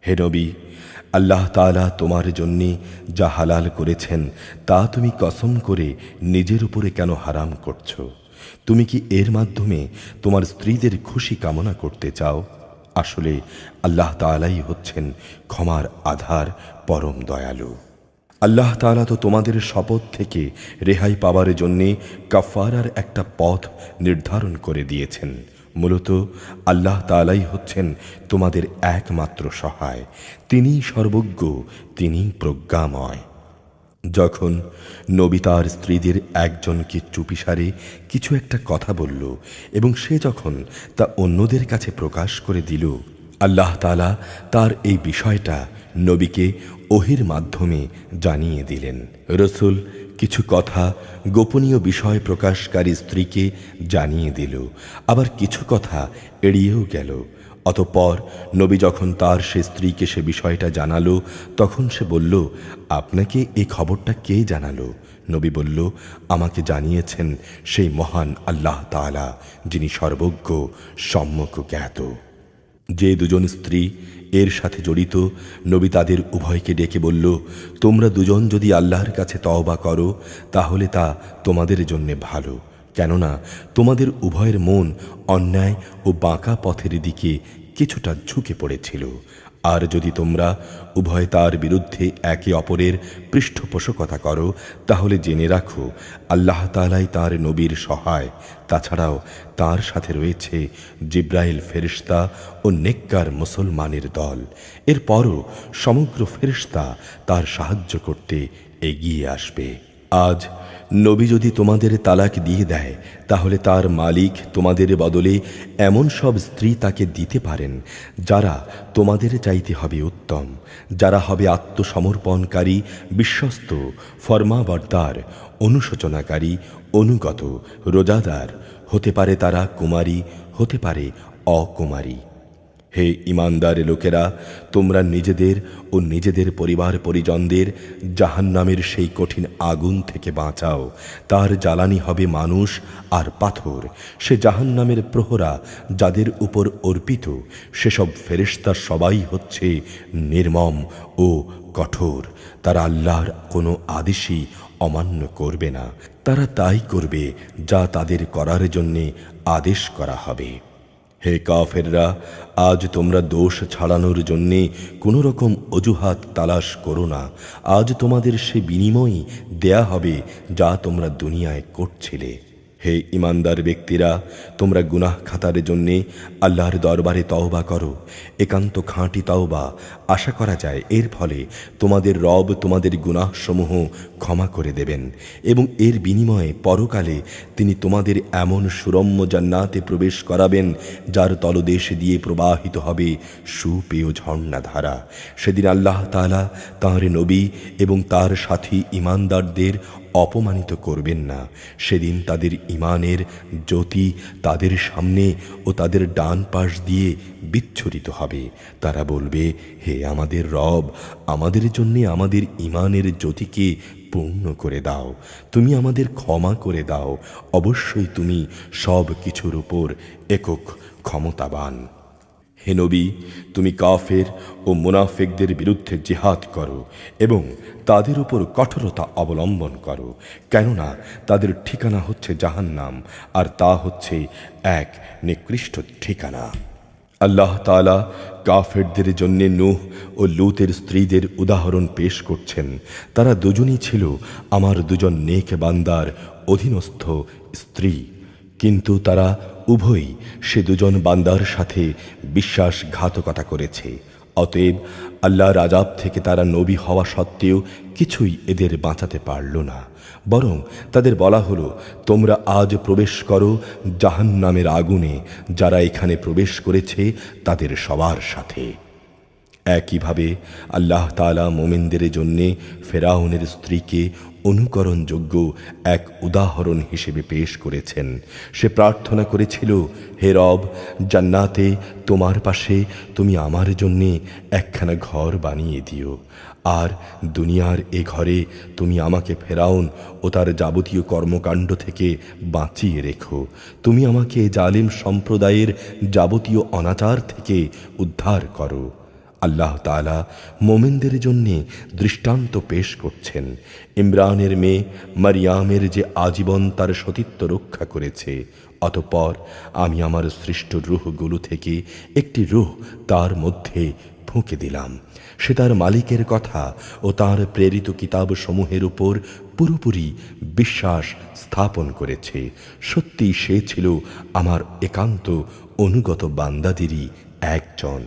হে নবী, আল্লাহ তাআলা তোমার জন্যে যা হালাল করেছেন তা তুমি কসম করে নিজের উপরে কেন হারাম করছো? তুমি কি এর মাধ্যমে তোমার স্ত্রীদের খুশি কামনা করতে চাও? আসলে আল্লাহ তাআলাই হচ্ছেন ক্ষমার আধার, পরম দয়ালু। আল্লাহ তাআলা তো তোমাদের শপথ থেকে রেহাই পাওয়ার জন্যে কাফারার একটা পথ নির্ধারণ করে দিয়েছেন। মূলত আল্লাহ তাআলাই হচ্ছেন তোমাদের একমাত্র সহায়। তিনিই সর্বজ্ঞ, তিনিই প্রজ্ঞাময়। যখন নবী তার স্ত্রীদের একজনকে চুপিসারে কিছু একটা কথা বলল এবং সে যখন তা অন্যদের কাছে প্রকাশ করে দিল, আল্লাহ তাআলা তার এই বিষয়টা নবীকে ওহীর মাধ্যমে জানিয়ে দিলেন। রসূল কিছু কথা গোপনীয় বিষয় প্রকাশকারী স্ত্রীকে জানিয়ে দিল, আবার কিছু কথা এড়িয়েও গেল। অতঃপর নবী যখন তার সে স্ত্রীকে সে বিষয়টা জানালো, তখন সে বলল, আপনাকে এই খবরটা কে জানালো? নবী বলল, আমাকে জানিয়েছেন সেই মহান আল্লাহ তাআলা, যিনি সর্বজ্ঞ, সম্যক জ্ঞাত। যে দুজন স্ত্রী এর সাথে জড়িত, নবী তাদের উভয়কে ডেকে বলল, তোমরা দুজন যদি আল্লাহর কাছে তওবা করো তাহলে তা তোমাদের জন্যে ভালো, কেননা তোমাদের উভয়ের মন অন্যায় ও বাঁকা পথের দিকে কিছুটা ঝুঁকে পড়েছিল। আর যদি তোমরা উভয় তার বিরুদ্ধে একে অপরের পৃষ্ঠপোষকতা করো তাহলে জেনে রাখো আল্লাহ তাআলাই তাঁর নবীর সহায়। তাছাড়াও তার সাথে রয়েছে জিব্রাইল ফেরেশতা ও নেককার মুসলমানের দল। এরপরও সমগ্র ফেরেশতা তার সাহায্য করতে এগিয়ে আসবে। আজ নবী যদি তোমাদের তালাক দিয়ে দেয় তাহলে তার মালিক তোমাদের বদলে এমন সব স্ত্রী তাকে দিতে পারেন যারা তোমাদের চাইতে হবে উত্তম, যারা হবে আত্মসমর্পণকারী, বিশ্বস্ত, ফরমাবরদার, অনুশোচনাকারী, অনুগত, রোজাদার। হতে পারে তারা কুমারী, হতে পারে অকুমারী। হে ঈমানদার লোকেরা, তোমরা নিজেদের ও নিজেদের পরিবার পরিজনদের জাহান্নামের সেই কঠিন আগুন থেকে বাঁচাও। তার জ্বালানি হবে মানুষ আর পাথর। সে জাহান্নামের প্রহরা যাদের উপর অর্পিত, সেসব ফেরেশতা সবাই হচ্ছে নির্মম ও কঠোর। তারা আল্লাহর কোনো আদেশই অমান্য করবে না। তারা তাই করবে যা তাদের করার জন্যে আদেশ করা হবে। হে কাফেররা, আজ তোমরা দোষ ছাড়ানোর জন্যে কোনো রকম অজুহাত তালাশ করো না। আজ তোমাদের সে বিনিময় দেয়া হবে যা তোমরা দুনিয়ায় করছিলে। হে ঈমানদার ব্যক্তিরা, তোমরা গুনাহ খাতার জন্যে আল্লাহর দরবারে তওবা করো, একান্ত খাঁটি তওবা। আশা করা যায় এর ফলে তোমাদের রব তোমাদের গুনাহসমূহ ক্ষমা করে দেবেন এবং এর বিনিময়ে পরকালে তিনি তোমাদের এমন সুরম্য জান্নাতে প্রবেশ করাবেন যার তলদেশ দিয়ে প্রবাহিত হবে সুপেয় ঝর্ণাধারা। সেদিন আল্লাহ তাআলা তাঁর নবী এবং তার সাথী ঈমানদারদের অপমানিত করবেন না। সেদিন তাদের ঈমানের জ্যোতি তাদের সামনে ও তাদের ডান পাশ দিয়ে বিচ্ছুরিত হবে। তারা বলবে, হে আমাদের রব, আমাদের জন্যে আমাদের ঈমানের জ্যোতিকে পূর্ণ করে দাও, তুমি আমাদের ক্ষমা করে দাও। অবশ্যই তুমি সব কিছুর উপর একক ক্ষমতাবান। হে নবী, তুমি কাফের ও মুনাফিকদের বিরুদ্ধে জিহাদ করো এবং তাদের উপর কঠোরতা অবলম্বন করো, কেননা তাদের ঠিকানা হচ্ছে জাহান্নাম, আর তা হচ্ছে এক নিকৃষ্ট ঠিকানা। আল্লাহ তাআলা কাফেরদের জন্য নূহ ও লূতের স্ত্রীদের উদাহরণ পেশ করছেন। তারা দুজনই ছিল আমার দুজন নেক বান্দার অধীনস্থ স্ত্রী, কিন্তু তারা উভয়ই সে দুজন বান্দার সাথে বিশ্বাসঘাতকতা করেছে। অতএব আল্লাহর আযাব থেকে তারা নবী হওয়া সত্ত্বেও কিছুই এদের বাঁচাতে পারল না। বরং তাদের বলা হলো, তোমরা আজ প্রবেশ করো জাহান্নামের আগুনে, যারা এখানে প্রবেশ করেছে তাদের সবার সাথে। একইভাবে আল্লাহ তাআলা মুমিনদের জন্যে ফেরাউনের স্ত্রীকে অনুকরণযোগ্য এক উদাহরণ হিসেবে পেশ করেছেন। সে প্রার্থনা করেছিল, হে রব, জান্নাতে তোমার পাশে তুমি আমার জন্যে একখানা ঘর বানিয়ে দিও, আর দুনিয়ার এ ঘরে তুমি আমাকে ফেরাউন ও তার যাবতীয় কর্মকাণ্ড থেকে বাঁচিয়ে রেখো। তুমি আমাকে জালিম সম্প্রদায়ের যাবতীয় অনাচার থেকে উদ্ধার করো। আল্লাহ তাআলা মোমেনদের জন্য দৃষ্টান্ত পেশ করছেন। ইমরানের মেয়ে মারিয়ামের যে আজীবন তার সতীত্ব রক্ষা করেছে, অতঃপর আমি আমার সৃষ্ট রূহগুলো থেকে একটি রূহ তার মধ্যে ফুঁকে দিলাম। সে তার মালিকের কথা ও তার প্রেরিত কিতাব সমূহের উপর পুরোপুরি বিশ্বাস স্থাপন করেছে। সত্যি সে ছিল আমার একান্ত অনুগত বান্দাদেরই একজন।